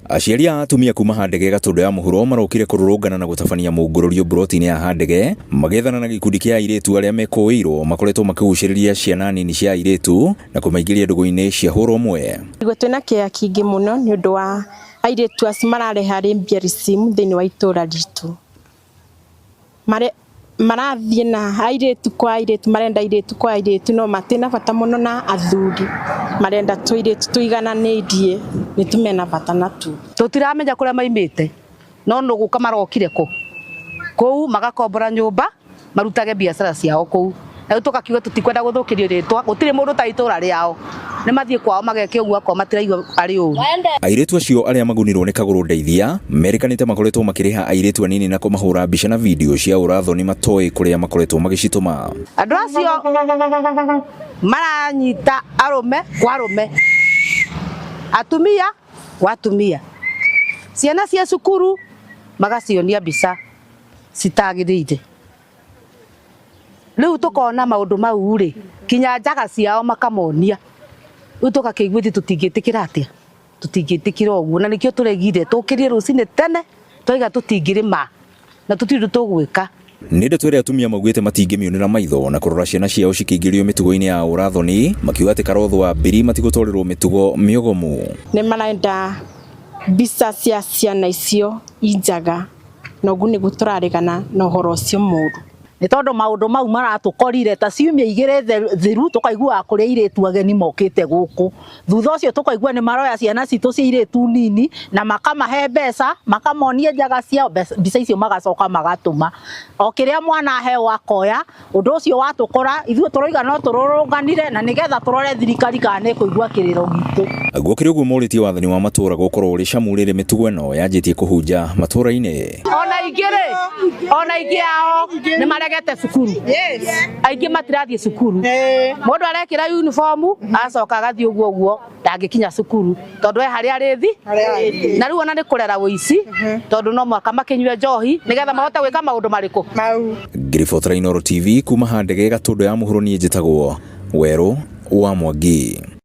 Aciari a atumia kuma Handege Gatundu ya Mũhuro marokire kururungana na gutabania mũngũrũrio broti-inĩ ya Handege magethana na gikundi kia airĩtu arĩa mekũĩirwo makoretwo makĩgucĩrĩria ciana nini cia airĩtu na kũmaingĩria ndũgũ-inĩ cia hũra ũmwe. Twĩna kĩeha kĩingĩ mũno nĩ ũndũ wa airĩtu acio mararehe mbĩaricimu thĩinĩ wa itũra ritũ. Marathiĩ na airĩtu kwa airĩtu, marenda airĩtu kwa airĩtu, no matĩna bata mũno na athuri, marenda tũirĩtu tũigananĩrie, nĩ tũmena bata natu. Tũtiramenya kũrĩa maimĩte, no gũka marokire kũu magakombora nyũmba marutage biacara ciao kũu. Na tũkakiuga tũtikwenda gũthũkĩrio rĩtwa, gũtirĩ mũndũ ta itũra rĩao. Nĩ mathiĩ kwao mageke ũguo akwa matiraigua arĩ ũru. Airĩtu acio arĩa magunirwo nĩ Kagũrũ Ndeithia merĩkanĩte makoretwo makĩrĩha airĩtu anini na kũmahũra mbica na video cia ũrathoni matoĩ kũrĩa makoretwo magĩcitũma. Andũ acio maranyita arũme kwa arũme, atumia kwa atumia, ciana cia cukuru magacionia mbica citagĩrĩire. Rĩu tũkona maũndũ mau rĩ, kinya njaga ciao makamonia. Rĩu tũgakĩigua tũtingĩtĩkĩra atĩa, tũtingĩtĩkĩra ũguo, na nĩkĩo tũregire tũkĩrie rũcinĩ tene twaiga tũtingĩrĩma na tũtirĩ tũgwĩka. Nĩ ndeto ĩrĩa atumia maugĩte matingĩmĩonera maitho na kũrora ciana ciao cikĩingĩrio mĩtugo-inĩ ya ũrathoni, makiuga atĩ Karotho wa Mbiri matigũtwarĩrwo mĩtugo mĩogomu. Nĩ marenda mbica cia ciana icio injaga, na ũguo nĩguo tũrarĩgana na ũhoro ũcio mũũru. Nĩ tondũ maũndũ mau maratũkorire ta ciumia igĩrĩ thiru tũkaigua kũrĩa airĩtu ageni mokĩte gũkũ. Thutha ũcio tũkaigua nĩ maroya ciana citũ cia airĩtu nini na makamahe mbeca, makamonia njaga ciao, mbica icio magacoka magatũma. O kĩrĩa mwana aheo akoya, ũndũ ũcio watũkora ithuĩ tũroiga no tũrũrũnganire na nĩgetha tũrore thirikari kana nĩkũigua kĩrĩro gitũ. Guokĩre ũguo morĩtie wathani wa matũra gũkorwo ũrĩ camu rĩrĩ mĩtugo ĩno yanjĩtie kũhunja matũra-inĩ. Ona ingĩ ao nĩ maregete cukuru. Aingĩ matirathiĩ cukuru. Mũndũ arekĩra uniform acoka agathiĩ ũguo ndangĩkinya cukuru tondũ harĩa arĩthi na rĩu ona nĩ kũrera ũici tondũ no mwaka makĩnyue njohi nĩgetha mahote gwĩka maũndũ marĩkũ. Ngiribotera Inooro TV kuma Handege Gatundu ya Mũhuro, niĩ njĩtagwo Werũ wa Mwangi.